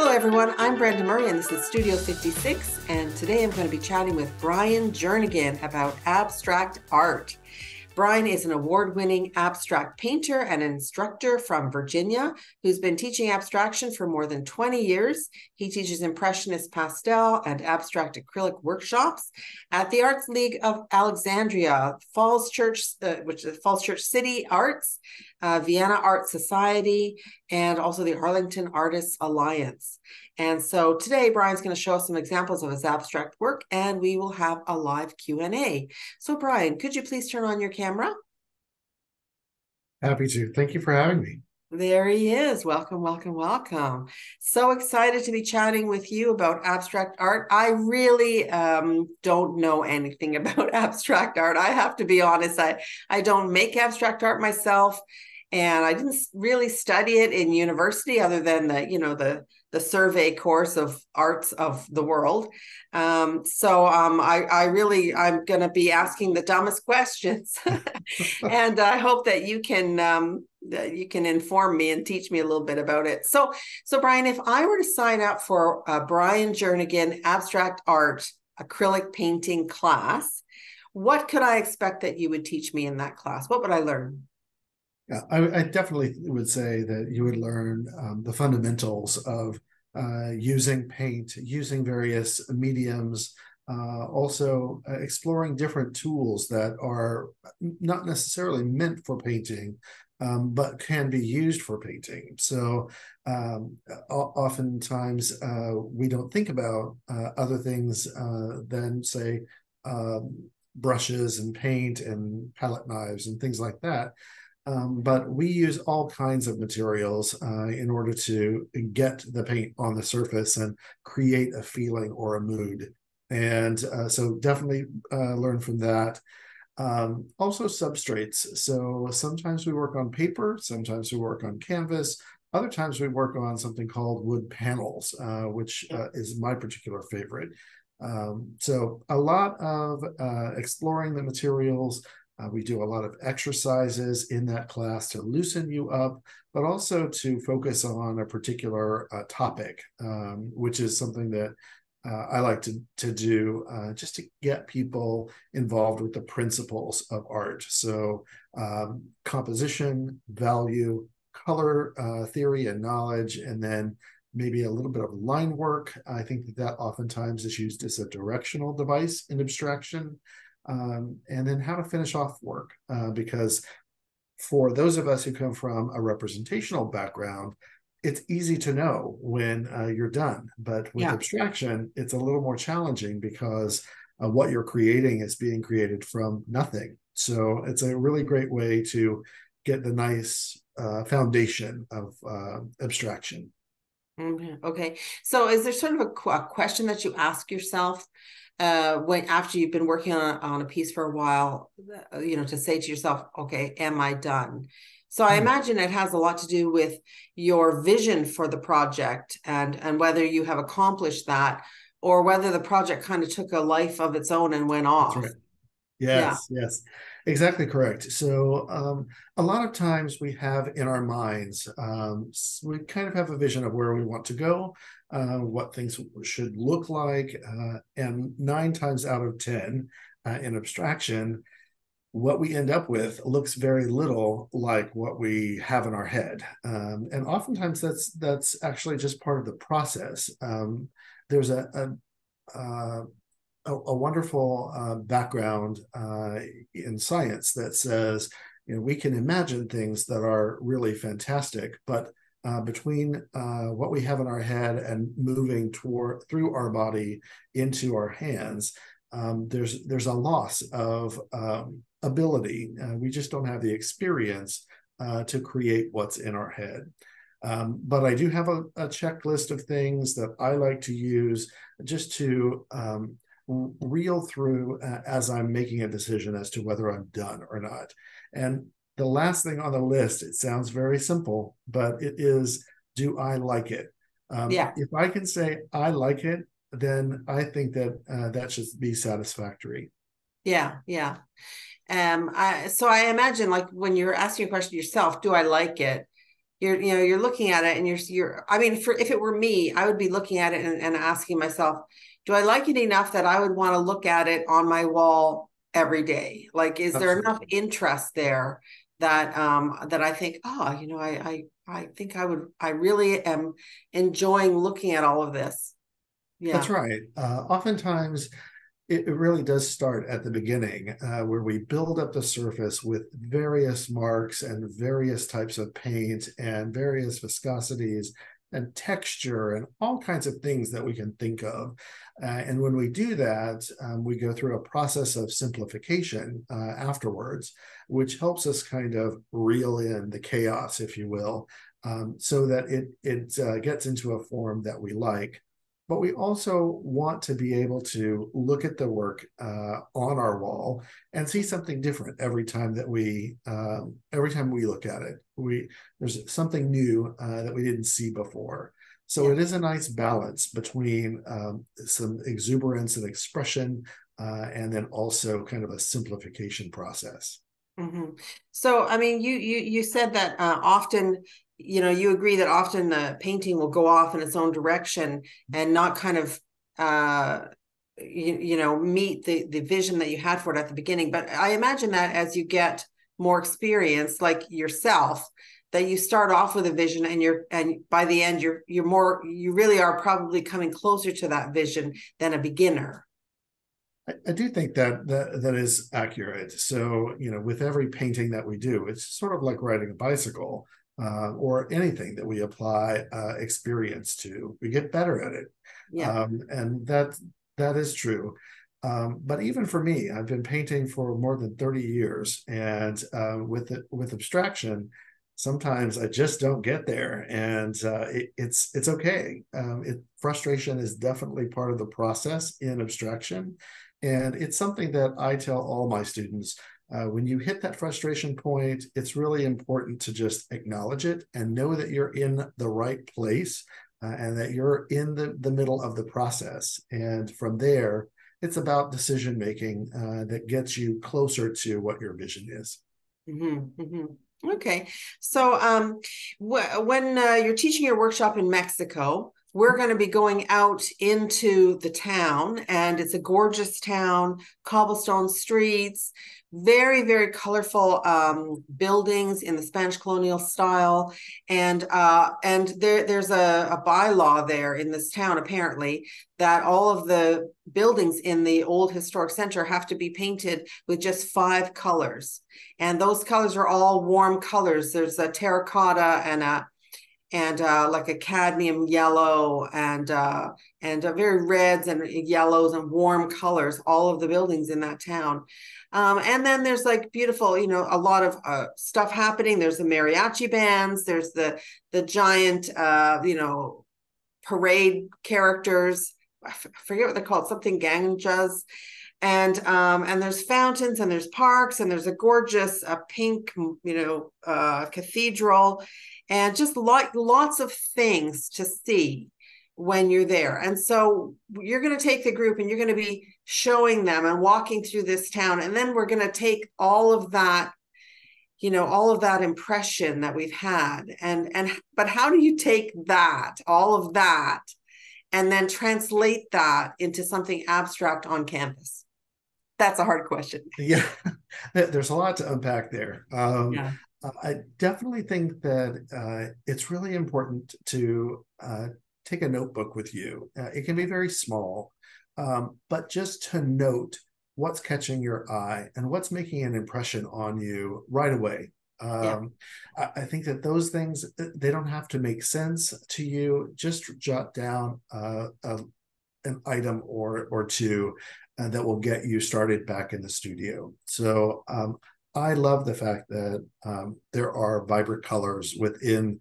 Hello, everyone. I'm Brenda Murray, and this is Studio 56. And today I'm going to be chatting with Bryan Jernigan about abstract art. Bryan is an award-winning abstract painter and an instructor from Virginia who's been teaching abstraction for more than 20 years. He teaches Impressionist pastel and abstract acrylic workshops at the Arts League of Alexandria, Falls Church, which is Falls Church City Arts, Vienna Art Society, and also the Arlington Artists Alliance. And so today, Bryan's going to show us some examples of his abstract work, and we will have a live Q&A. So, Bryan, could you please turn on your camera? Happy to. Thank you for having me. There he is. Welcome, welcome, welcome. So excited to be chatting with you about abstract art. I really don't know anything about abstract art. I have to be honest. I don't make abstract art myself, and I didn't really study it in university other than the survey course of arts of the world. I'm going to be asking the dumbest questions. And I hope that you can inform me and teach me a little bit about it. So Bryan, if I were to sign up for a Bryan Jernigan abstract art acrylic painting class, what could I expect that you would teach me in that class? What would I learn? Yeah, I definitely would say that you would learn the fundamentals of using paint, using various mediums, also exploring different tools that are not necessarily meant for painting, but can be used for painting. So oftentimes we don't think about other things than, say, brushes and paint and palette knives and things like that. But we use all kinds of materials in order to get the paint on the surface and create a feeling or a mood. And so definitely learn from that. Also substrates. So sometimes we work on paper, sometimes we work on canvas, other times we work on something called wood panels, which is my particular favorite. So a lot of exploring the materials. We do a lot of exercises in that class to loosen you up, but also to focus on a particular topic, which is something that I like to do just to get people involved with the principles of art. So composition, value, color theory and knowledge, and then maybe a little bit of line work. I think that oftentimes is used as a directional device in abstraction. And then how to finish off work, because for those of us who come from a representational background, it's easy to know when you're done. But with abstraction, it's a little more challenging because what you're creating is being created from nothing. So it's a really great way to get the nice foundation of abstraction. Okay. So is there sort of a question that you ask yourself when after you've been working on a piece for a while, to say to yourself, okay, am I done? So I imagine it has a lot to do with your vision for the project and whether you have accomplished that or whether the project kind of took a life of its own and went off. That's right. Yes, exactly correct. So a lot of times we have in our minds, we kind of have a vision of where we want to go, what things should look like, and 9 times out of 10 in abstraction, what we end up with looks very little like what we have in our head. And oftentimes that's actually just part of the process. There's a wonderful background in science that says, we can imagine things that are really fantastic, but between what we have in our head and moving through our body into our hands, there's a loss of ability. We just don't have the experience to create what's in our head. But I do have a checklist of things that I like to use just to reel through as I'm making a decision as to whether I'm done or not. And the last thing on the list, it sounds very simple, but it is, do I like it? If I can say I like it, then I think that that should be satisfactory. Yeah. So I imagine, like, when you're asking a question to yourself, do I like it? you're looking at it and you're I mean, for if it were me, I would be looking at it and asking myself, do I like it enough that I would want to look at it on my wall every day? Like, is there enough Absolutely. interest there that that I think, oh, I think I really am enjoying looking at all of this. That's Yeah. right. Oftentimes, it really does start at the beginning, where we build up the surface with various marks and various types of paint and various viscosities and texture and all kinds of things that we can think of. And when we do that, we go through a process of simplification afterwards, which helps us kind of reel in the chaos, if you will, so that it gets into a form that we like. But we also want to be able to look at the work on our wall and see something different every time we look at it. There's something new that we didn't see before. So Yeah. it is a nice balance between some exuberance and expression, and then also kind of a simplification process. Mm-hmm. So, I mean, you said that often, you agree that often the painting will go off in its own direction and not kind of uh, meet the vision that you had for it at the beginning. But I imagine that as you get more experience, like yourself, that you start off with a vision and by the end you really are probably coming closer to that vision than a beginner. I do think that is accurate. So, with every painting that we do, it's sort of like riding a bicycle, or anything that we apply experience to. We get better at it, Yeah. and that is true. But even for me, I've been painting for more than 30 years, and with abstraction, sometimes I just don't get there, and it's okay. Frustration is definitely part of the process in abstraction, and it's something that I tell all my students. When you hit that frustration point, it's really important to just acknowledge it and know that you're in the right place, and that you're in the middle of the process. And from there, it's about decision making that gets you closer to what your vision is. Mm-hmm, mm-hmm. Okay. So, when you're teaching your workshop in Mexico, we're going to be going out into the town, and it's a gorgeous town, cobblestone streets, very, very colorful buildings in the Spanish colonial style, and there's a bylaw there in this town apparently that all of the buildings in the old historic center have to be painted with just 5 colors, and those colors are all warm colors. There's a terracotta and like a cadmium yellow and very reds and yellows and warm colors, all of the buildings in that town. And then there's like beautiful, a lot of stuff happening. There's the mariachi bands. There's the giant, parade characters. I forget what they're called, something ganjas. And there's fountains and there's parks and there's a gorgeous pink cathedral, and just lots of things to see when you're there. And so you're going to take the group and you're going to be showing them and walking through this town, and then we're going to take all of that, all of that impression that we've had, but how do you take that, all of that, and then translate that into something abstract on canvas? That's a hard question. Yeah, there's a lot to unpack there. Yeah. I definitely think that it's really important to take a notebook with you. It can be very small, but just to note what's catching your eye and what's making an impression on you right away. Yeah. I think that those things, they don't have to make sense to you. Just jot down an item or two that will get you started back in the studio. So I love the fact that there are vibrant colors within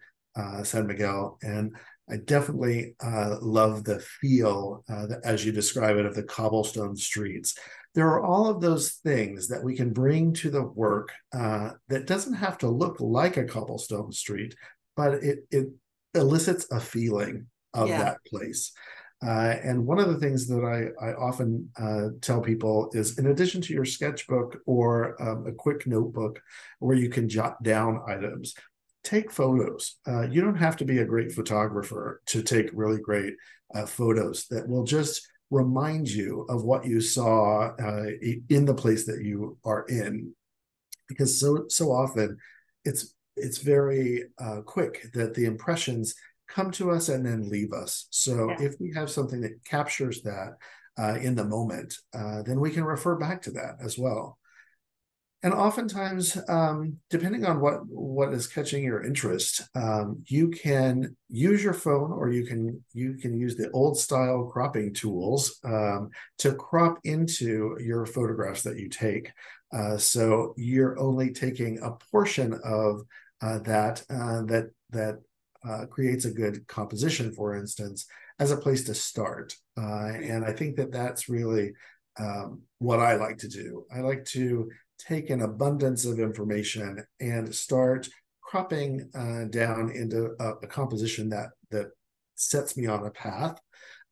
San Miguel, and I definitely love the feel, as you describe it, of the cobblestone streets. There are all of those things that we can bring to the work that doesn't have to look like a cobblestone street, but it elicits a feeling of Yeah. that place. And one of the things that I often tell people is, in addition to your sketchbook or a quick notebook where you can jot down items, take photos. You don't have to be a great photographer to take really great photos that will just remind you of what you saw in the place that you are in, because so often it's very quick that the impressions come to us and then leave us. So Yeah. if we have something that captures that in the moment, then we can refer back to that as well. And oftentimes, depending on what is catching your interest, you can use your phone, or you can use the old style cropping tools to crop into your photographs that you take. So you're only taking a portion of that creates a good composition, for instance, as a place to start. And I think that that's really what I like to do. I like to take an abundance of information and start cropping down into a composition that sets me on a path.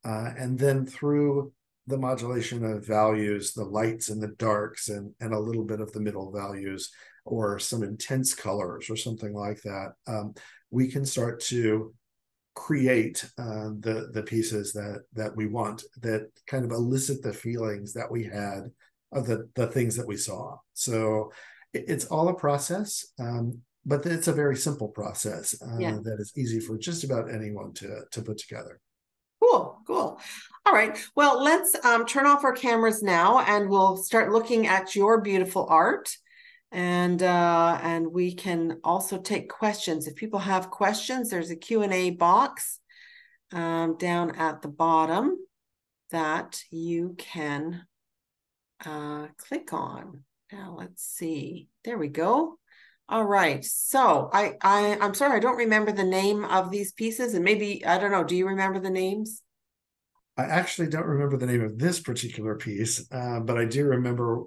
And then through the modulation of values, the lights and the darks, and a little bit of the middle values, or some intense colors or something like that, we can start to create the pieces that we want, that kind of elicit the feelings that we had of the things that we saw. So it's all a process, but it's a very simple process Yeah. that is easy for just about anyone to put together. Cool, cool. All right. Well, let's turn off our cameras now, and we'll start looking at your beautiful art. And we can also take questions. If people have questions, there's a Q&A box down at the bottom that you can click on. Now let's see. There we go. All right. So I'm sorry, I don't remember the name of these pieces, and maybe, I don't know, do you remember the names? I actually don't remember the name of this particular piece, but I do remember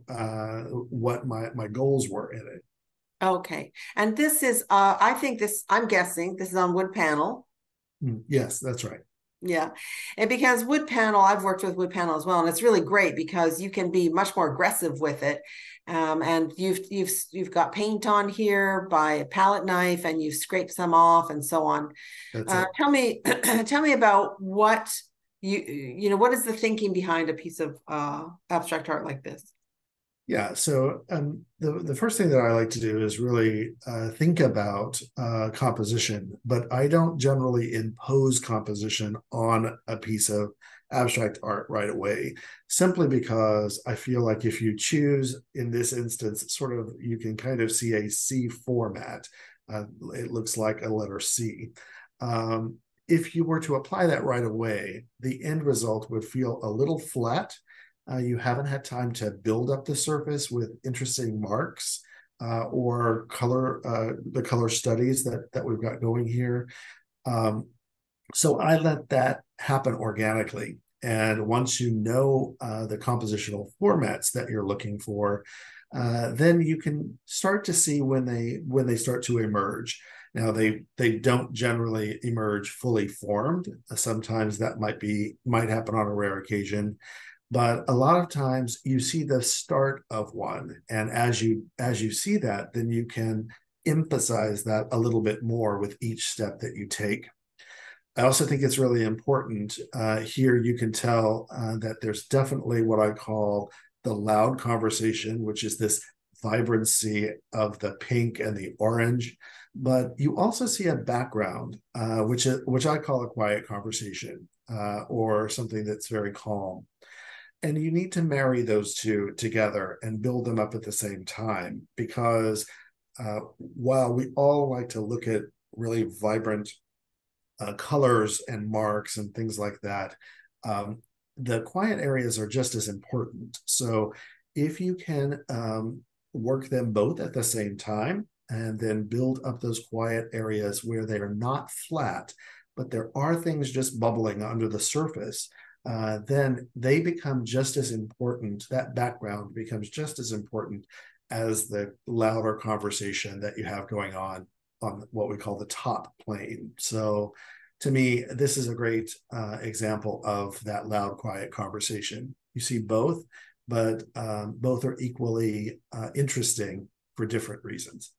what my goals were in it. Okay. And this is, I think this, I'm guessing this is on wood panel. Yes, that's right. Yeah. And because wood panel, I've worked with wood panel as well, and it's really great because you can be much more aggressive with it. And you've got paint on here by a palette knife, and you've scraped some off and so on. That's it. Tell me, tell me about what what is the thinking behind a piece of abstract art like this? Yeah, so the first thing that I like to do is really think about composition, but I don't generally impose composition on a piece of abstract art right away, simply because I feel like if you choose, in this instance, sort of, you can kind of see a C format. It looks like a letter C. If you were to apply that right away, the end result would feel a little flat. You haven't had time to build up the surface with interesting marks or the color studies that we've got going here. So I let that happen organically. And once you know the compositional formats that you're looking for, then you can start to see when they start to emerge. Now they don't generally emerge fully formed. Sometimes that might happen on a rare occasion. But a lot of times you see the start of one, and as you see that, then you can emphasize that a little bit more with each step that you take. I also think it's really important here. You can tell that there's definitely what I call the loud conversation, which is this vibrancy of the pink and the orange. But you also see a background, which I call a quiet conversation, or something that's very calm. And you need to marry those two together and build them up at the same time, because while we all like to look at really vibrant colors and marks and things like that, the quiet areas are just as important. So if you can work them both at the same time, and then build up those quiet areas where they are not flat, but there are things just bubbling under the surface, then they become just as important. That background becomes just as important as the louder conversation that you have going on what we call the top plane. So to me, this is a great example of that loud, quiet conversation. You see both, but both are equally interesting for different reasons.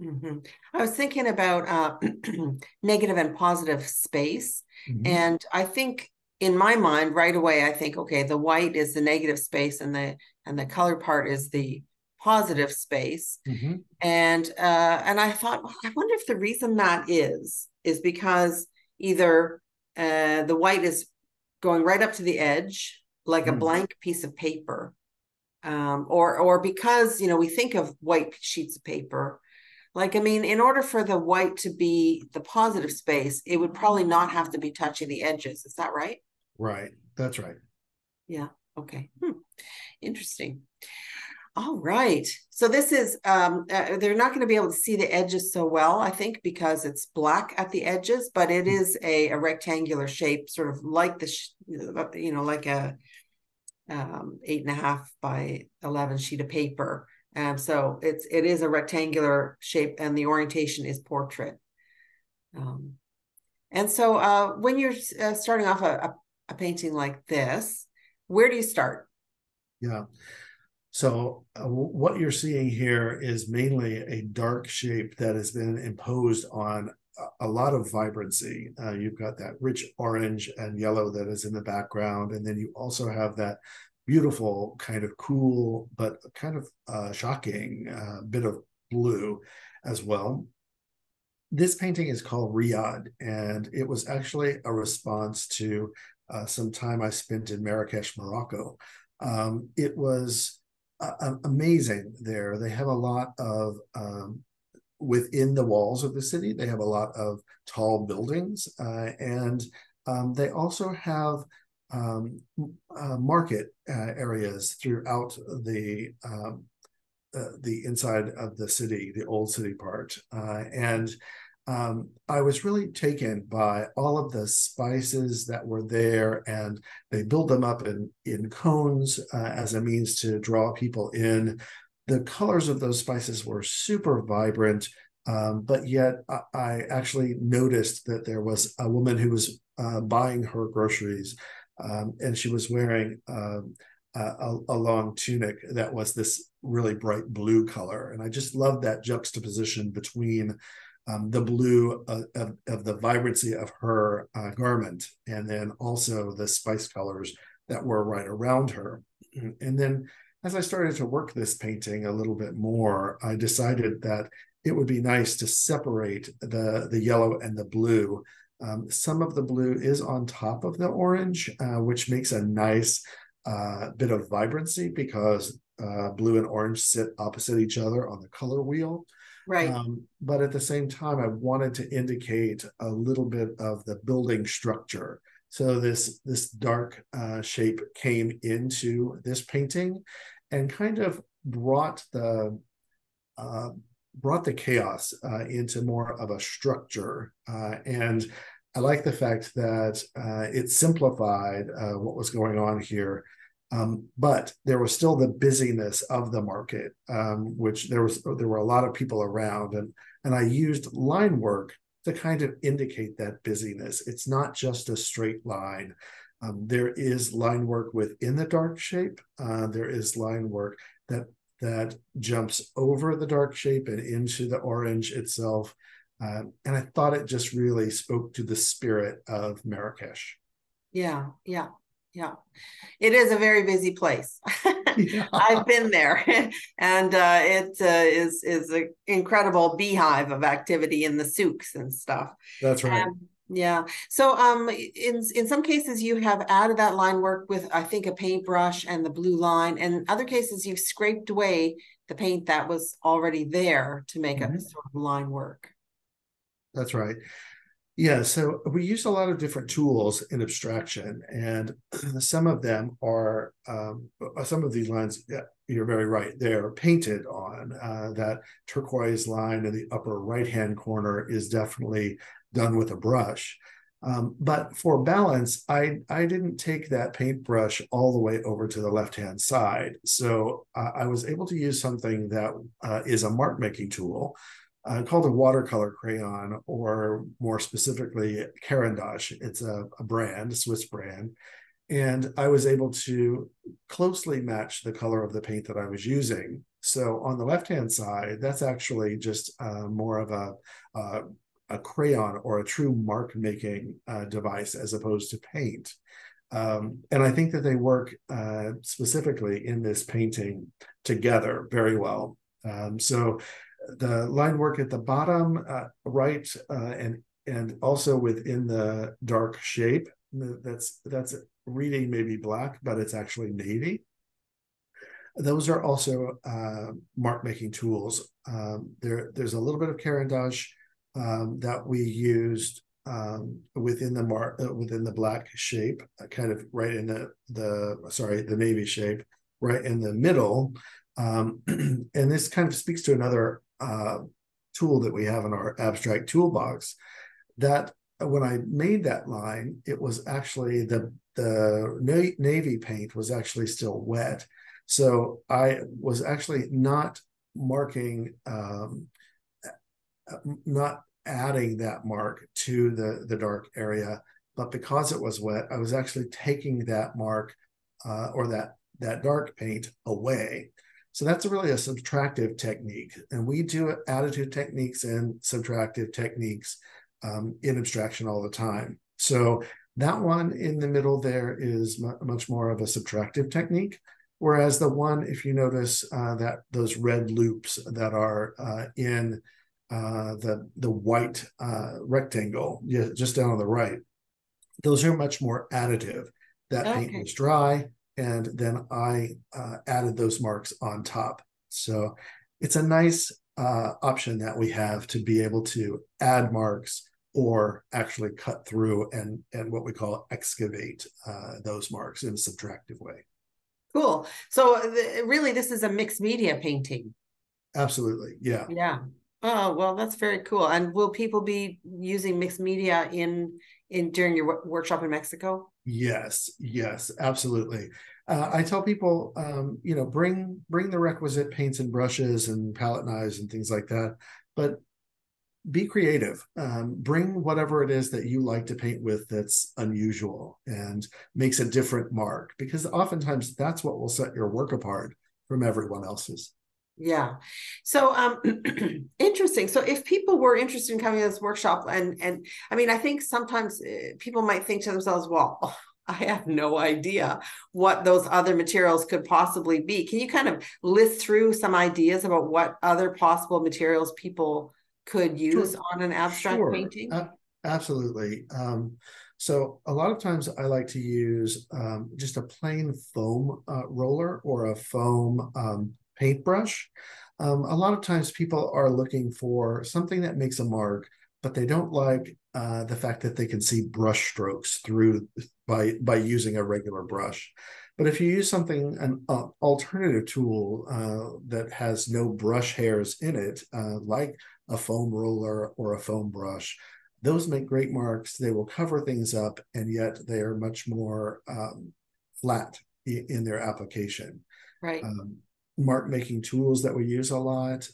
I was thinking about negative and positive space. Mm-hmm. And I think in my mind right away, I think, okay, the white is the negative space and the color part is the positive space. Mm-hmm. And I thought, well, I wonder if the reason that is because either the white is going right up to the edge, like a Mm. blank piece of paper, or because, you know, we think of white sheets of paper. Like, I mean, in order for the white to be the positive space, it would probably not have to be touching the edges. Is that right? Right. That's right. Yeah. Okay. Interesting. All right. So this is, they're not going to be able to see the edges so well, I think, because it's black at the edges, but it is a rectangular shape, sort of like you know, like a 8.5 by 11 sheet of paper. So it is a rectangular shape, and the orientation is portrait. Um, and so when you're starting off a painting like this, where do you start? Yeah. So what you're seeing here is mainly a dark shape that has been imposed on a lot of vibrancy. You've got that rich orange and yellow that is in the background, and then you also have that beautiful kind of cool but kind of shocking bit of blue as well. This painting is called Riyadh, and it was actually a response to some time I spent in Marrakesh, Morocco. It was amazing there. They have a lot of within the walls of the city. They have a lot of tall buildings, and they also have market areas throughout the inside of the city, the old city part, and I was really taken by all of the spices that were there, and they build them up in cones as a means to draw people in. The colors of those spices were super vibrant, but yet I actually noticed that there was a woman who was buying her groceries, and she was wearing a long tunic that was this really bright blue color. And I just loved that juxtaposition between the blue of the vibrancy of her garment, and then also the spice colors that were right around her. And then as I started to work this painting a little bit more, I decided that it would be nice to separate the yellow and the blue. Some of the blue is on top of the orange, which makes a nice bit of vibrancy because blue and orange sit opposite each other on the color wheel. Right. But at the same time, I wanted to indicate a little bit of the building structure. So this dark shape came into this painting and kind of uh, brought the chaos into more of a structure. And I like the fact that it simplified what was going on here. But there was still the busyness of the market, which there were a lot of people around, and I used line work to kind of indicate that busyness. It's not just a straight line. There is line work within the dark shape. There is line work that jumps over the dark shape and into the orange itself. And I thought it just really spoke to the spirit of Marrakesh. Yeah. Yeah. Yeah. It is a very busy place. Yeah, I've been there, and it is an incredible beehive of activity in the souks and stuff. that's right. Yeah. So in some cases you have added that line work with, I think, a paintbrush and the blue line, and other cases you've scraped away the paint that was already there to make a Mhm. sort of line work. That's right. Yeah, so we use a lot of different tools in abstraction, and some of them are some of these lines. Yeah, you're very right. They're painted on. That turquoise line in the upper right-hand corner is definitely done with a brush. But for balance, I didn't take that paintbrush all the way over to the left-hand side. So I was able to use something that is a mark making tool called a watercolor crayon, or more specifically, Caran d'Ache. It's a brand, a Swiss brand. And I was able to closely match the color of the paint that I was using. So on the left-hand side, that's actually just more of a crayon or a true mark making device as opposed to paint. And I think that they work specifically in this painting together very well. So the line work at the bottom right and also within the dark shape, that's reading maybe black, but it's actually navy. Those are also mark making tools. There's a little bit of carandage that we used within the black shape, kind of right in the navy shape, right in the middle. And this kind of speaks to another tool that we have in our abstract toolbox. That when I made that line, it was actually the navy paint was actually still wet. So I was actually not marking, not adding that mark to the dark area, but because it was wet, I was actually taking that mark or that dark paint away. So that's really a subtractive technique. And we do additive techniques and subtractive techniques in abstraction all the time. So that one in the middle there is much more of a subtractive technique. Whereas the one, if you notice that those red loops that are in the white rectangle, just down on the right, those are much more additive. That paint was dry, and then I added those marks on top. So it's a nice option that we have to be able to add marks or actually cut through and what we call excavate those marks in a subtractive way. Cool. So really, this is a mixed media painting. Absolutely. Yeah. Yeah. Oh, well, that's very cool. And will people be using mixed media in during your workshop in Mexico? Yes, absolutely. I tell people, bring the requisite paints and brushes and palette knives and things like that, but be creative. Bring whatever it is that you like to paint with that's unusual and makes a different mark, because oftentimes that's what will set your work apart from everyone else's. Yeah. So interesting. So if people were interested in coming to this workshop, and I mean, I think sometimes people might think to themselves, well, I have no idea what those other materials could possibly be. Can you kind of list through some ideas about what other possible materials people could use Sure. on an abstract painting? Absolutely. So a lot of times I like to use just a plain foam roller or a foam paintbrush. A lot of times people are looking for something that makes a mark, but they don't like the fact that they can see brush strokes through by using a regular brush. But if you use an alternative tool that has no brush hairs in it, like a foam roller or a foam brush, those make great marks. They will cover things up, and yet they are much more flat in their application. Right. Mark making tools that we use a lot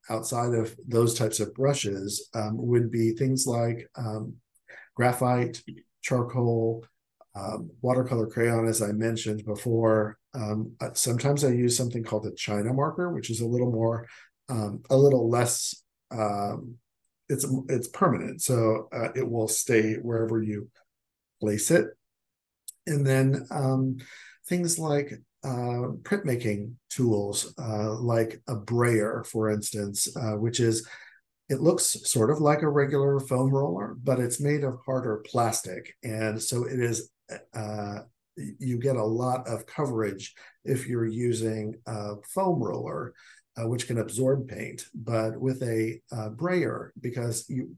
outside of those types of brushes would be things like graphite, charcoal, watercolor crayon, as I mentioned before. Sometimes I use something called a China marker, which is a little less. It's permanent, so it will stay wherever you place it. And then things like printmaking tools, like a brayer, for instance, it looks sort of like a regular foam roller, but it's made of harder plastic. And so it is, you get a lot of coverage if you're using a foam roller, which can absorb paint. But with a brayer, because you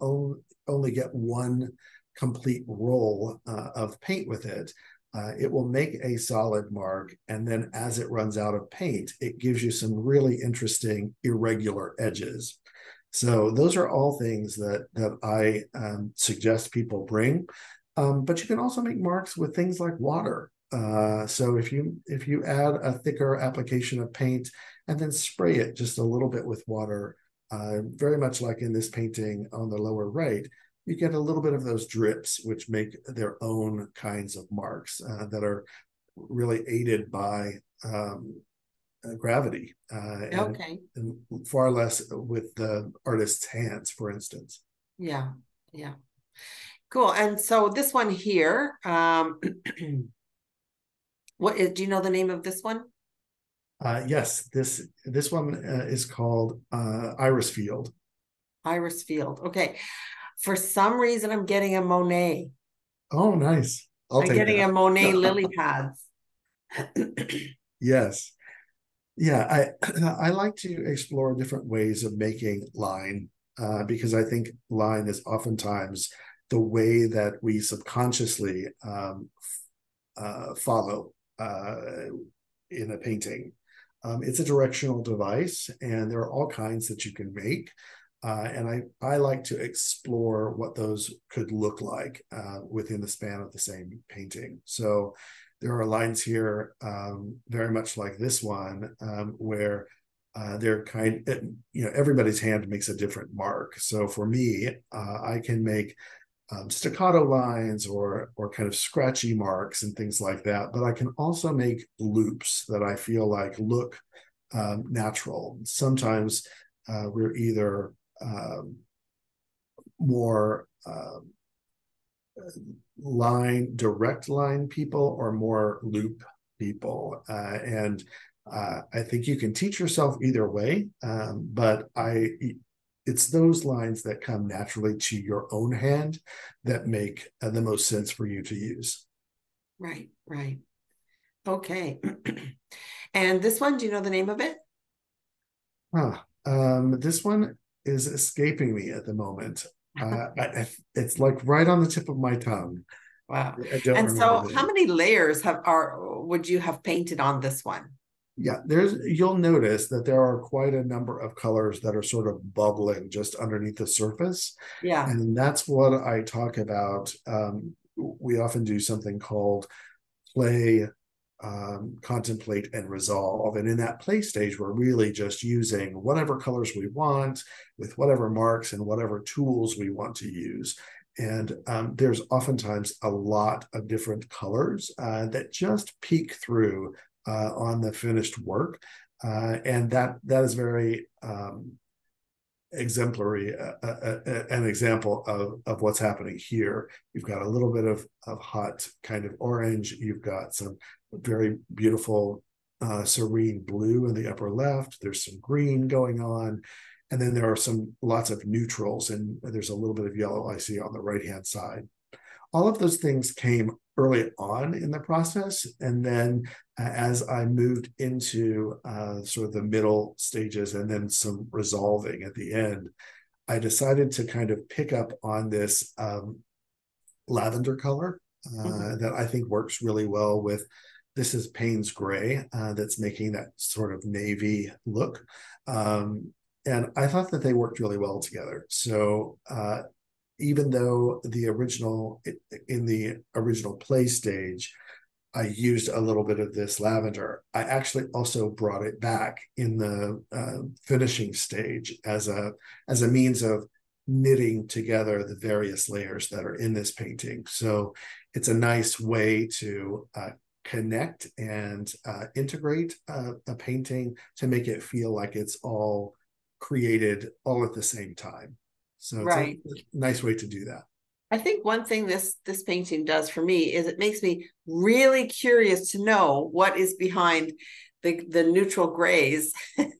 only get one complete roll of paint with it, it will make a solid mark. And then as it runs out of paint, it gives you some really interesting irregular edges. So those are all things that I suggest people bring. But you can also make marks with things like water. So if you add a thicker application of paint and then spray it just a little bit with water, very much like in this painting on the lower right, you get a little bit of those drips, which make their own kinds of marks that are really aided by gravity, Okay. and far less with the artist's hands, for instance. Yeah. Yeah. Cool. And so this one here, do you know the name of this one? Yes, this one is called Iris Field. Iris Field. Okay. For some reason, I'm getting a Monet. Oh, nice. I'll I'm take getting that. a Monet lily pads. Yes. Yeah, I like to explore different ways of making line, because I think line is oftentimes the way that we subconsciously follow in a painting. It's a directional device, and there are all kinds that you can make. And I like to explore what those could look like within the span of the same painting. So there are lines here, very much like this one, where they're everybody's hand makes a different mark. So for me, I can make staccato lines or kind of scratchy marks and things like that. But I can also make loops that I feel like look natural. Sometimes we're either more direct line people or more loop people. And I think you can teach yourself either way, but it's those lines that come naturally to your own hand that make the most sense for you to use. Right, right. Okay. And this one, do you know the name of it? This one is escaping me at the moment. It's like right on the tip of my tongue. Wow. I don't And remember so the how name. many layers would you have painted on this one? Yeah, you'll notice that there are quite a number of colors that are sort of bubbling just underneath the surface. Yeah. And that's what I talk about. We often do something called play, contemplate, and resolve. And in that play stage, we're really just using whatever colors we want with whatever marks and whatever tools we want to use. And there's oftentimes a lot of different colors that just peek through on the finished work. And that is very exemplary, an example of what's happening here. You've got a little bit of hot kind of orange. You've got some very beautiful serene blue in the upper left. There's some green going on. And then there are lots of neutrals, and there's a little bit of yellow I see on the right-hand side. All of those things came early on in the process. And then as I moved into sort of the middle stages and then some resolving at the end, I decided to kind of pick up on this lavender color that I think works really well with. This is Payne's gray that's making that sort of navy look. And I thought that they worked really well together. So even though in the original play stage, I used a little bit of this lavender, I actually also brought it back in the finishing stage as a means of knitting together the various layers that are in this painting. So it's a nice way to connect and integrate a painting to make it feel like it's all created all at the same time. So it's a Right. nice way to do that. I think one thing this painting does for me is it makes me really curious to know what is behind the neutral grays. That's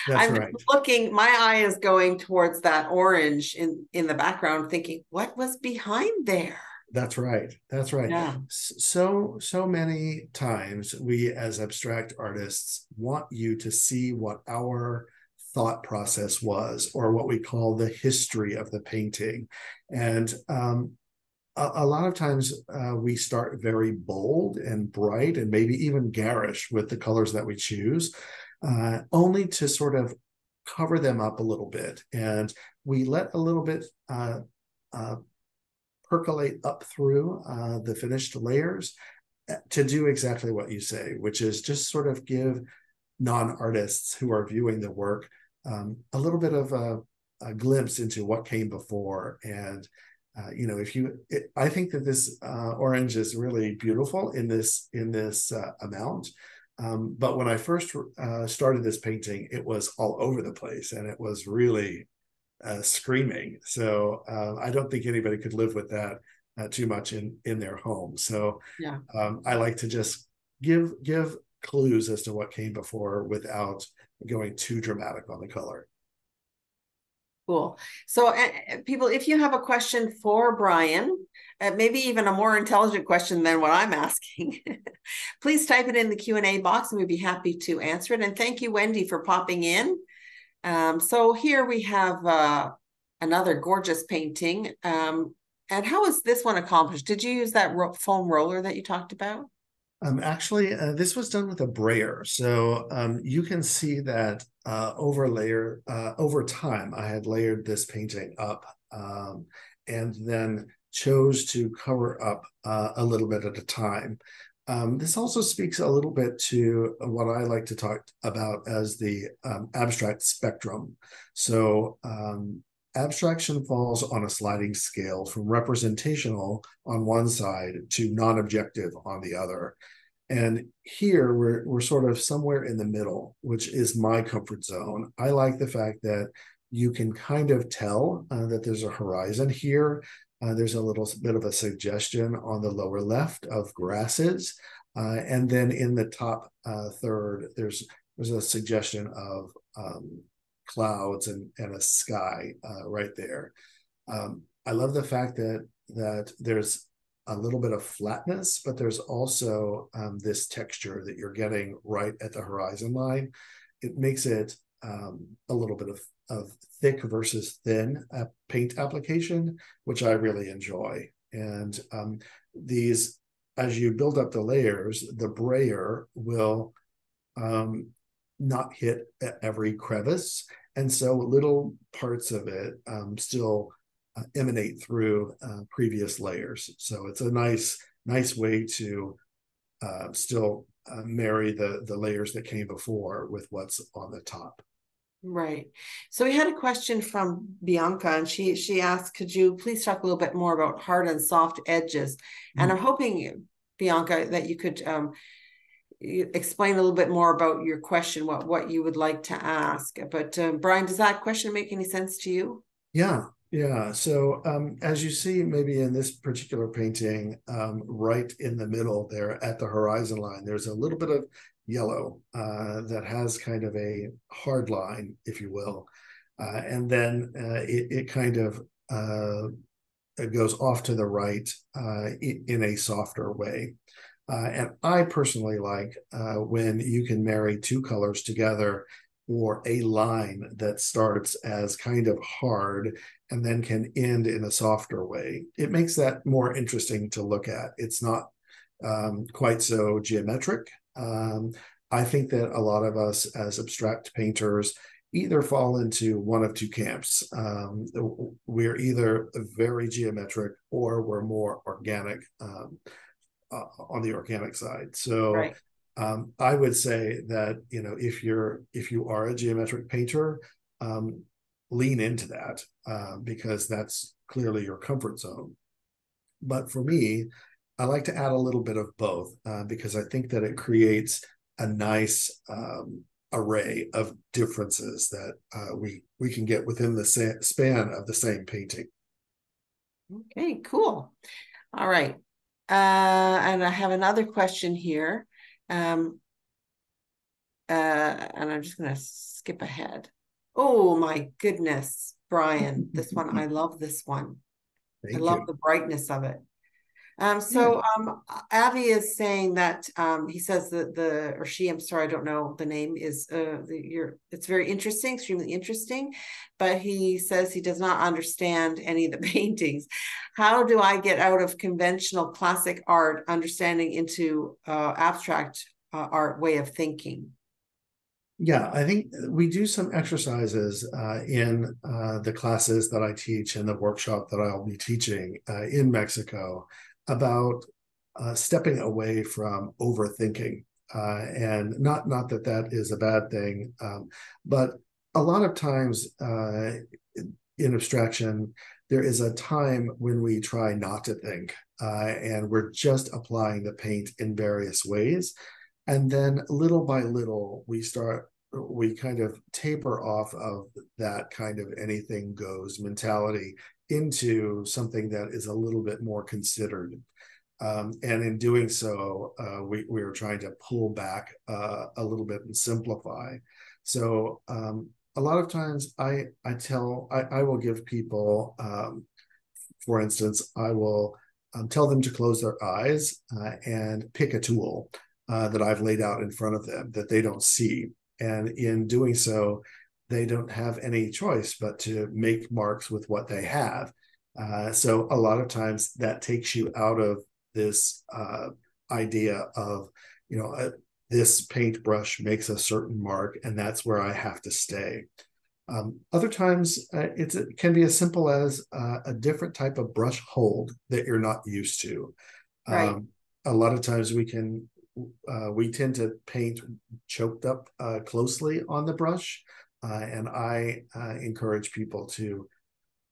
I'm just right. looking, my eye is going towards that orange in the background, thinking, what was behind there? That's right. That's right. Yeah. So many times we as abstract artists want you to see what our thought process was, or what we call the history of the painting. And a lot of times we start very bold and bright and maybe even garish with the colors that we choose, only to sort of cover them up a little bit. And we let a little bit percolate up through the finished layers to do exactly what you say, which is just sort of give non-artists who are viewing the work a little bit of a glimpse into what came before. And I think that this orange is really beautiful in this amount. But when I first started this painting, it was all over the place and it was really screaming. So I don't think anybody could live with that too much in their home. So Yeah. I like to just give clues as to what came before without going too dramatic on the color. Cool. So, people, if you have a question for Bryan, maybe even a more intelligent question than what I'm asking, please type it in the Q&A box and we'd be happy to answer it. And thank you, Wendy, for popping in. So here we have another gorgeous painting. And how was this one accomplished? Did you use that foam roller that you talked about? Actually, this was done with a brayer. So you can see that over time, I had layered this painting up and then chose to cover up a little bit at a time. This also speaks a little bit to what I like to talk about as the abstract spectrum. So abstraction falls on a sliding scale from representational on one side to non-objective on the other. And here we're sort of somewhere in the middle, which is my comfort zone. I like the fact that you can kind of tell that there's a horizon here. There's a little bit of a suggestion on the lower left of grasses. And then in the top third, there's a suggestion of clouds and a sky right there. I love the fact that there's a little bit of flatness, but there's also this texture that you're getting right at the horizon line. It makes it a little bit of thick versus thin paint application, which I really enjoy. And these, as you build up the layers, the brayer will not hit every crevice. And so little parts of it still emanate through previous layers. So it's a nice way to still marry the layers that came before with what's on the top. Right. So we had a question from Bianca, and she asked, could you please talk a little bit more about hard and soft edges? And I'm hoping, Bianca, that you could explain a little bit more about your question, what you would like to ask. But Bryan, does that question make any sense to you? Yeah. So as you see, maybe in this particular painting, right in the middle there at the horizon line, there's a little bit of yellow that has kind of a hard line, if you will. And then it kind of it goes off to the right in a softer way. And I personally like when you can marry two colors together or a line that starts as kind of hard and then can end in a softer way. It makes that more interesting to look at. It's not quite so geometric. I think that a lot of us as abstract painters either fall into one of two camps. We're either very geometric or we're more organic on the organic side. So Right. I would say that if you are a geometric painter, lean into that because that's clearly your comfort zone. But for me, I like to add a little bit of both because I think that it creates a nice array of differences that we can get within the span of the same painting. Okay, cool. All right. And I have another question here. And I'm just going to skip ahead. Oh my goodness, Bryan, this one, I love this one. I Thank love you. the brightness of it. Yeah. Avi is saying that he says that or she, I'm sorry, I don't know the name, is it's very interesting, extremely interesting, but he says he does not understand any of the paintings. How do I get out of conventional classic art understanding into abstract art way of thinking? Yeah, I think we do some exercises in the classes that I teach and the workshop that I'll be teaching in Mexico about stepping away from overthinking. And not that that is a bad thing, but a lot of times in abstraction, there is a time when we try not to think and we're just applying the paint in various ways. And then little by little, we kind of taper off of that kind of anything goes mentality into something that is a little bit more considered. And in doing so, we are trying to pull back a little bit and simplify. So a lot of times I will give people, for instance, I will tell them to close their eyes and pick a tool that I've laid out in front of them that they don't see. And in doing so, they don't have any choice but to make marks with what they have. So a lot of times that takes you out of this idea of, this paintbrush makes a certain mark, and that's where I have to stay. Other times, it can be as simple as a different type of brush hold that you're not used to. Right. A lot of times we tend to paint choked up closely on the brush, and I encourage people to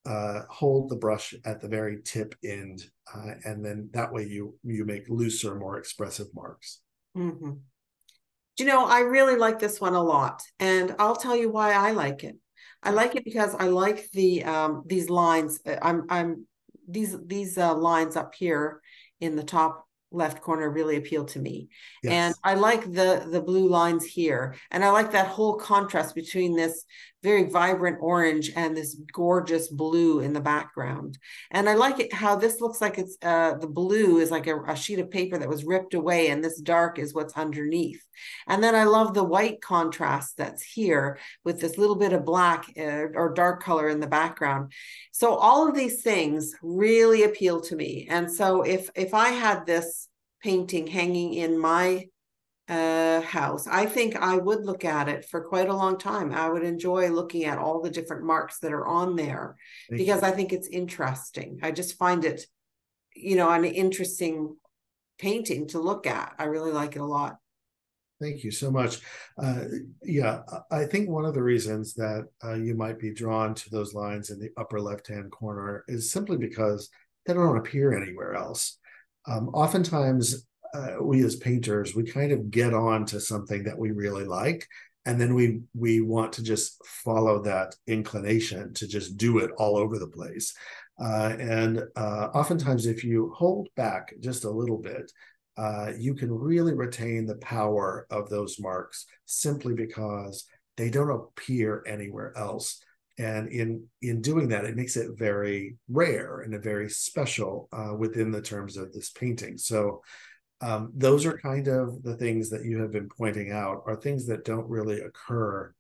hold the brush at the very tip end, and then that way you make looser, more expressive marks. Mm-hmm. I really like this one a lot, and I'll tell you why I like it. I like it because I like these lines. I'm these lines up here in the top left corner really appeal to me. And Yes. I like the blue lines here. And I like that whole contrast between this very vibrant orange and this gorgeous blue in the background. And I like it how this looks like it's the blue is like a sheet of paper that was ripped away, and this dark is what's underneath. And then I love the white contrast that's here with this little bit of black or dark color in the background. So all of these things really appeal to me. And so if I had this painting hanging in my house, I think I would look at it for quite a long time. I would enjoy looking at all the different marks that are on there because I think it's interesting. I just find it, an interesting painting to look at. I really like it a lot. Thank you so much. Yeah, I think one of the reasons that you might be drawn to those lines in the upper left-hand corner is simply because they don't appear anywhere else. Oftentimes, we as painters, we kind of get on to something that we really like, and then we want to just follow that inclination to just do it all over the place. And oftentimes, if you hold back just a little bit, you can really retain the power of those marks simply because they don't appear anywhere else. And in doing that, it makes it very rare and a very special within the terms of this painting. So those are kind of the things that you have been pointing out are things that don't really occur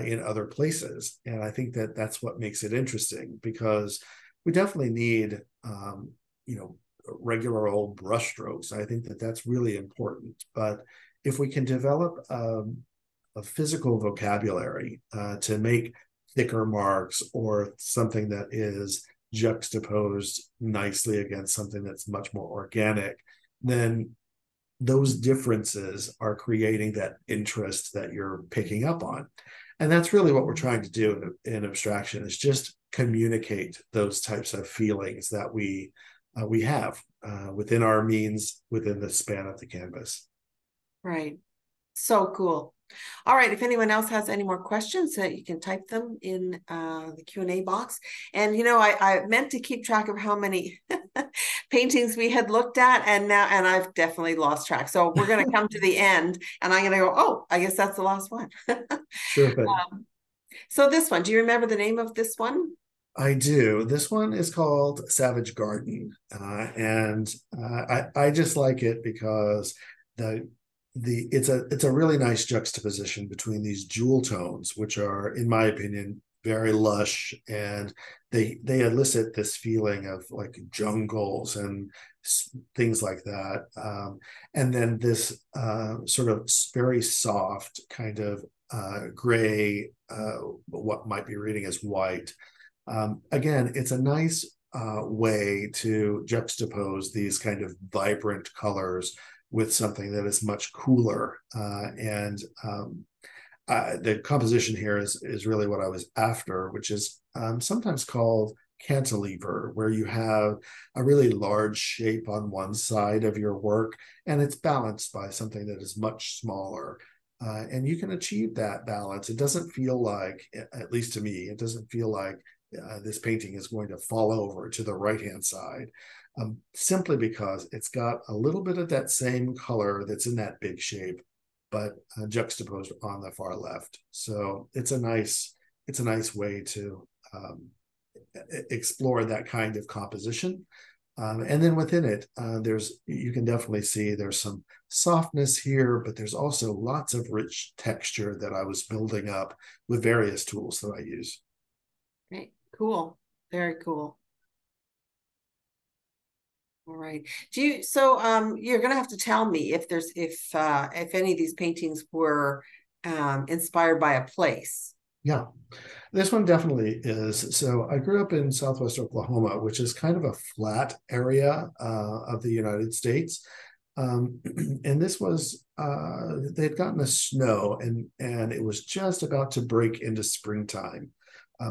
in other places. And I think that that's what makes it interesting, because we definitely need, regular old brush strokes. I think that that's really important. But if we can develop a physical vocabulary to make thicker marks or something that is juxtaposed nicely against something that's much more organic, then those differences are creating that interest that you're picking up on. And that's really what we're trying to do in abstraction, is just communicate those types of feelings that we have within our means, within the span of the canvas. Right. So cool. All right. If anyone else has any more questions, you can type them in the Q&A box. And, I meant to keep track of how many paintings we had looked at, and I've definitely lost track. So we're going to come to the end, and I'm going to go, oh, I guess that's the last one. Sure thing. So this one, do you remember the name of this one? I do. This one is called Savage Garden, and I just like it because it's a really nice juxtaposition between these jewel tones, which are, in my opinion, very lush, and they elicit this feeling of like jungles and things like that, and then this sort of very soft kind of gray, what might be reading as white. Again, it's a nice way to juxtapose these kind of vibrant colors with something that is much cooler. And the composition here is really what I was after, which is sometimes called cantilever, where you have a really large shape on one side of your work, and it's balanced by something that is much smaller. And you can achieve that balance. It doesn't feel like, at least to me, it doesn't feel like this painting is going to fall over to the right-hand side, simply because it's got a little bit of that same color that's in that big shape, but juxtaposed on the far left. So it's a nice way to explore that kind of composition. And then within it, you can definitely see there's some softness here, but there's also lots of rich texture that I was building up with various tools that I use. Great. Cool. Very cool. All right. You're gonna have to tell me if any of these paintings were inspired by a place. Yeah, this one definitely is. So I grew up in Southwest Oklahoma, which is kind of a flat area of the United States. And this was they'd gotten a snow, and it was just about to break into springtime.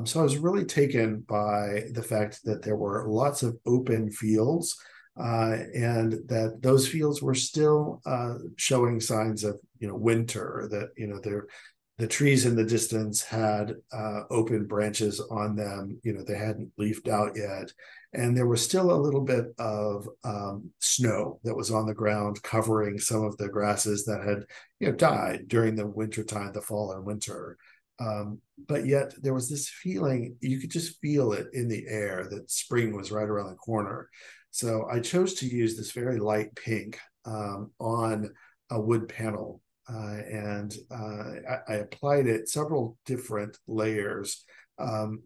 So I was really taken by the fact that there were lots of open fields, and that those fields were still showing signs of winter. That the trees in the distance had open branches on them. They hadn't leafed out yet. And there was still a little bit of snow that was on the ground covering some of the grasses that had died during the wintertime, the fall and winter. But yet there was this feeling, you could just feel it in the air, that spring was right around the corner. So I chose to use this very light pink on a wood panel. I applied it several different layers, and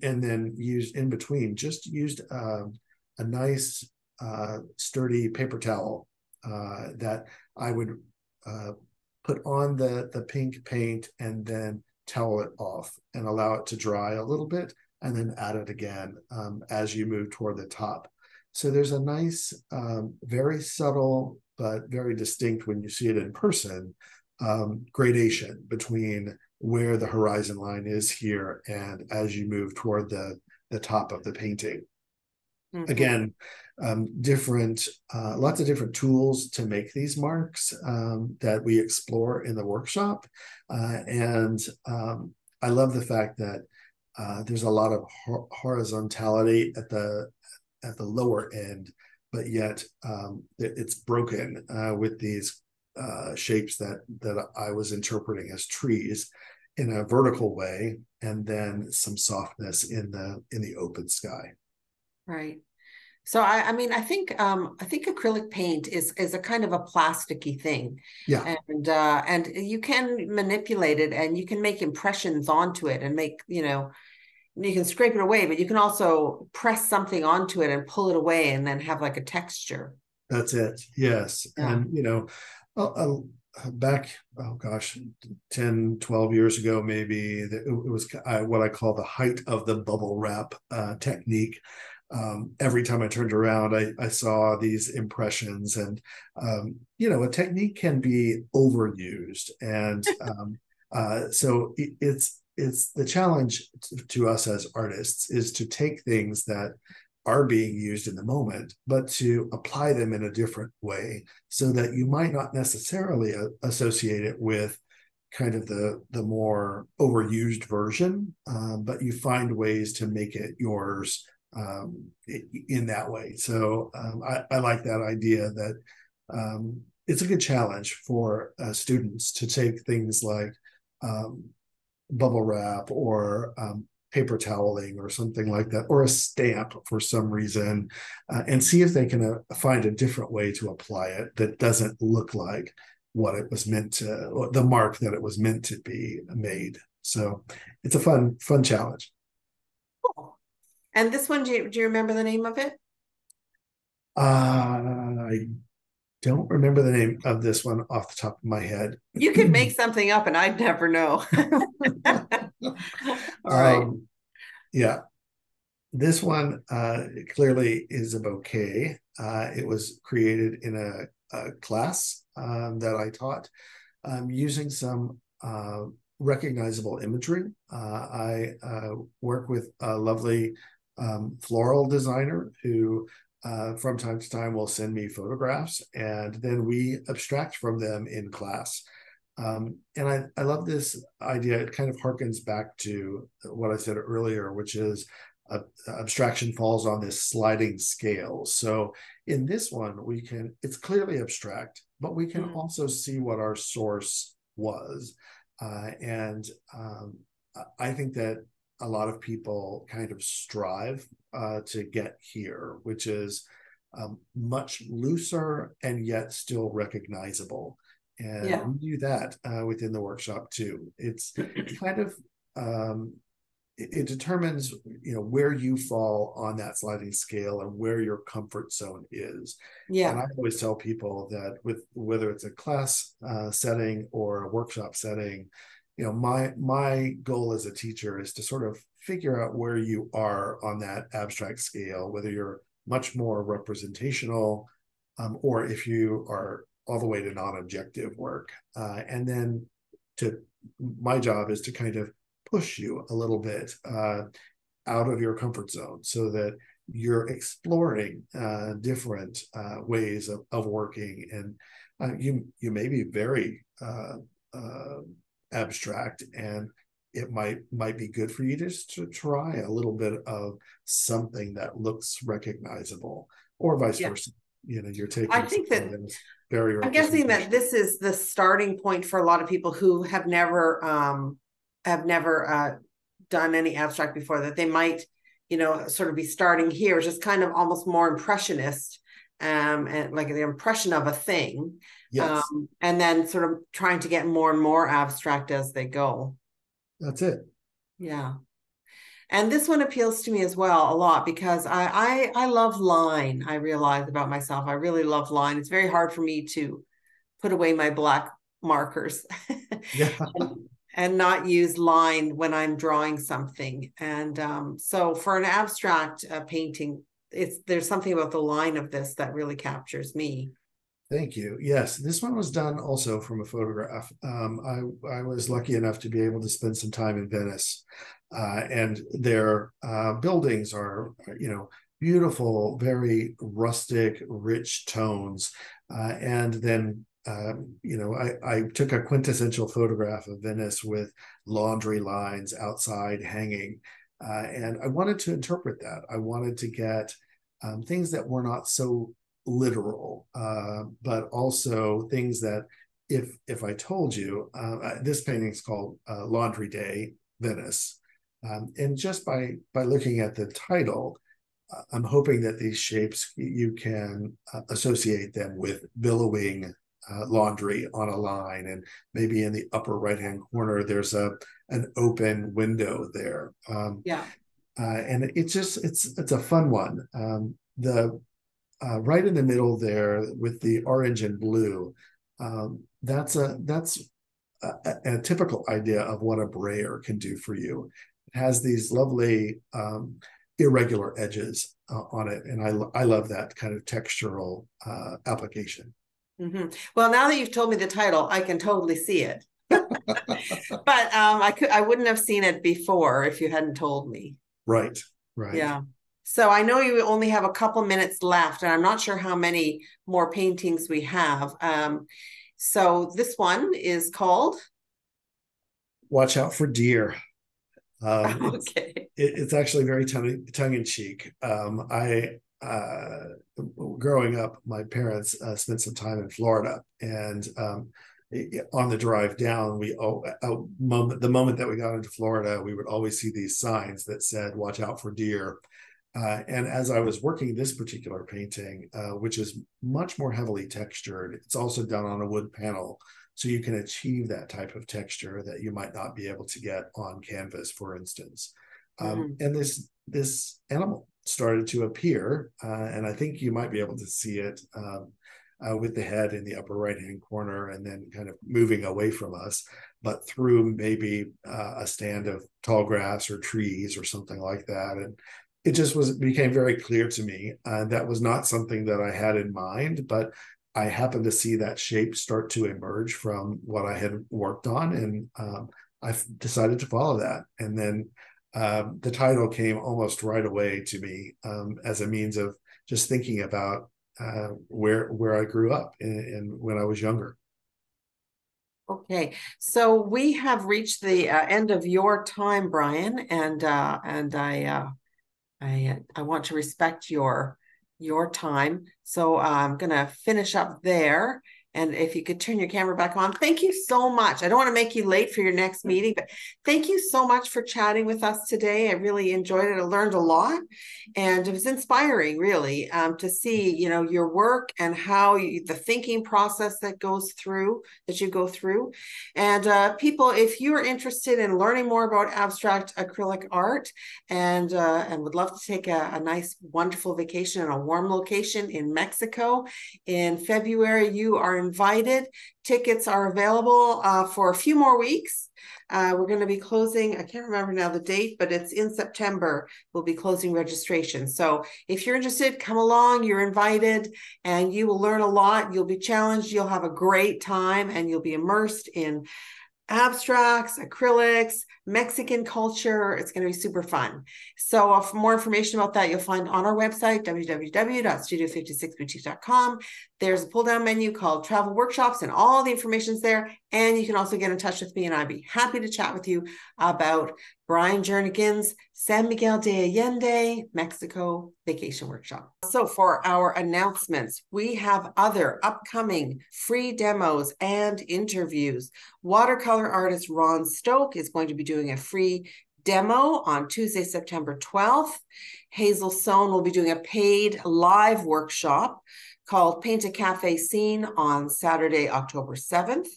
then used in between, just used a nice sturdy paper towel that I would put on the pink paint, and then towel it off and allow it to dry a little bit, and then add it again as you move toward the top. So there's a nice, very subtle, but very distinct when you see it in person, gradation between where the horizon line is here and as you move toward the top of the painting. Mm-hmm. Again, lots of different tools to make these marks that we explore in the workshop. And I love the fact that there's a lot of horizontality at the lower end, but yet it's broken with these shapes that I was interpreting as trees in a vertical way, and then some softness in the open sky. Right. So I mean, I think acrylic paint is a kind of a plasticky thing. Yeah. And you can manipulate it, and you can make impressions onto it, and you can scrape it away, but you can also press something onto it and pull it away, and then have like a texture. That's it. Yes. Yeah. And back, oh gosh, 10, 12 years ago, maybe, it was what I call the height of the bubble wrap technique. Every time I turned around, I saw these impressions, and a technique can be overused, and so it's the challenge to us as artists is to take things that are being used in the moment, but to apply them in a different way, so that you might not necessarily associate it with kind of the more overused version, but you find ways to make it yours in that way. So I like that idea that it's a good challenge for students to take things like bubble wrap or paper toweling or something like that, or a stamp for some reason, and see if they can find a different way to apply it that doesn't look like what it was meant to, the mark that it was meant to be made. So it's a fun challenge. Cool. And this one, do you remember the name of it? I don't remember the name of this one off the top of my head. You could make something up and I'd never know. All right. Yeah. This one clearly is a bouquet. It was created in a class that I taught using some recognizable imagery. I work with a lovely floral designer who from time to time will send me photographs, and then we abstract from them in class. And I love this idea. It kind of harkens back to what I said earlier, which is abstraction falls on this sliding scale. So in this one, it's clearly abstract, but we can also see what our source was. And I think that a lot of people kind of strive to get here, which is much looser and yet still recognizable. And we do that within the workshop too. It's kind of it determines, where you fall on that sliding scale and where your comfort zone is. And I always tell people that whether it's a class setting or a workshop setting, my goal as a teacher is to sort of figure out where you are on that abstract scale, whether you're much more representational or if you are all the way to non-objective work. And then my job is to kind of push you a little bit out of your comfort zone so that you're exploring different ways of working. And you may be very abstract, and it might be good for you just to try a little bit of something that looks recognizable, or vice versa. You're taking I think that very I'm guessing that this is the starting point for a lot of people who have never done any abstract before, that they might, sort of be starting here, just kind of almost more impressionist, and like the impression of a thing. Yes. And then sort of trying to get more and more abstract as they go. That's it. Yeah. And this one appeals to me as well a lot because I love line. I realize about myself, I really love line. It's very hard for me to put away my black markers Yeah. and not use line when I'm drawing something. And so for an abstract painting, there's something about the line of this that really captures me. Thank you. Yes, this one was done also from a photograph. I was lucky enough to be able to spend some time in Venice, and their buildings are, beautiful, very rustic, rich tones. And then, I took a quintessential photograph of Venice with laundry lines outside hanging. And I wanted to interpret that. I wanted to get things that were not so literal, but also things that if I told you, this painting is called Laundry Day, Venice. And just by looking at the title, I'm hoping that these shapes, you can associate them with billowing laundry on a line, and maybe in the upper right-hand corner, there's an open window there. And it's a fun one. The right in the middle there with the orange and blue, that's a typical idea of what a brayer can do for you. It has these lovely irregular edges on it, and I love that kind of textural application. Well, now that you've told me the title, I can totally see it. But I wouldn't have seen it before if you hadn't told me. Right. Yeah. So I know you only have a couple minutes left, and I'm not sure how many more paintings we have. So this one is called Watch Out for Deer. Okay. It's actually very tongue-in-cheek. Growing up, my parents spent some time in Florida, and on the drive down, the moment that we got into Florida, we would always see these signs that said "Watch out for deer." And as I was working this particular painting, which is much more heavily textured, it's also done on a wood panel, so you can achieve that type of texture that you might not be able to get on canvas, for instance. And this animal started to appear, and I think you might be able to see it with the head in the upper right-hand corner, and then kind of moving away from us, but through maybe a stand of tall grass or trees or something like that. And it just became very clear to me that was not something that I had in mind, but I happened to see that shape start to emerge from what I had worked on, and I decided to follow that. And then the title came almost right away to me as a means of just thinking about where I grew up in when I was younger. Okay, so we have reached the end of your time, Bryan, and I want to respect your time. So I'm gonna finish up there. And if you could turn your camera back on, thank you so much. I don't want to make you late for your next meeting, but thank you so much for chatting with us today. I really enjoyed it. I learned a lot, and it was inspiring, really, to see, your work and how the thinking process that you go through. And people, if you're interested in learning more about abstract acrylic art and would love to take a nice, wonderful vacation in a warm location in Mexico in February, you are invited. Tickets are available for a few more weeks. We're going to be closing, I can't remember now the date, but it's in September. We'll be closing registration. So if you're interested, come along, you're invited, and you will learn a lot. You'll be challenged, you'll have a great time, and you'll be immersed in abstracts, acrylics, Mexican culture. It's going to be super fun. So for more information about that, you'll find on our website, www.studio56boutique.com. There's a pull-down menu called Travel Workshops, and all the information's there. And you can also get in touch with me, and I'd be happy to chat with you about Bryan Jernigan's San Miguel de Allende, Mexico Vacation Workshop. So for our announcements, we have other upcoming free demos and interviews. Watercolor artist Ron Stoke is going to be doing a free demo on Tuesday, September 12th. Hazel Sohn will be doing a paid live workshop called Paint a Cafe Scene on Saturday, October 7th.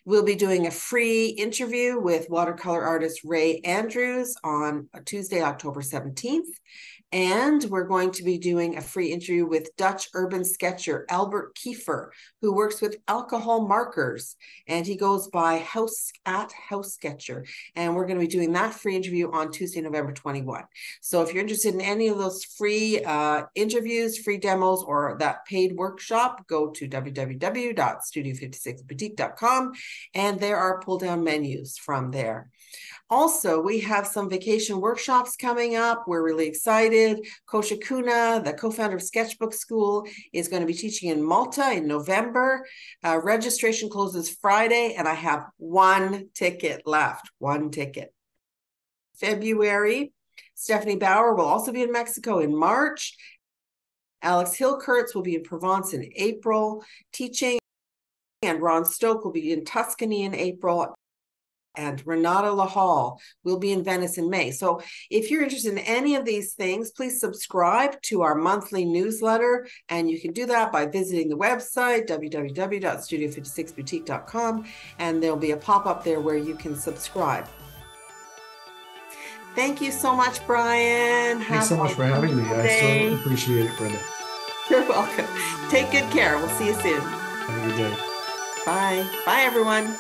We'll be doing a free interview with watercolor artist Ray Andrews on Tuesday, October 17th. And we're going to be doing a free interview with Dutch urban sketcher Albert Kiefer, who works with alcohol markers, and he goes by House Sketcher. And we're going to be doing that free interview on Tuesday, November 21. So if you're interested in any of those free interviews, free demos, or that paid workshop, go to www.studio56boutique.com, and there are pull-down menus from there. Also, we have some vacation workshops coming up. We're really excited. Kosha Kuna, the co-founder of Sketchbook School, is going to be teaching in Malta in November. Registration closes Friday, and I have one ticket left. One ticket. February, Stephanie Bauer will also be in Mexico in March. Alex Hilkertz will be in Provence in April teaching, and Ron Stoke will be in Tuscany in April. And Renata Lahal will be in Venice in May. So if you're interested in any of these things, please subscribe to our monthly newsletter. And you can do that by visiting the website, www.studio56boutique.com. And there'll be a pop-up there where you can subscribe. Thank you so much, Bryan. Thanks so much for having me. I so appreciate it, Brenda. You're welcome. Take good care. We'll see you soon. Have a good day. Bye. Bye, everyone.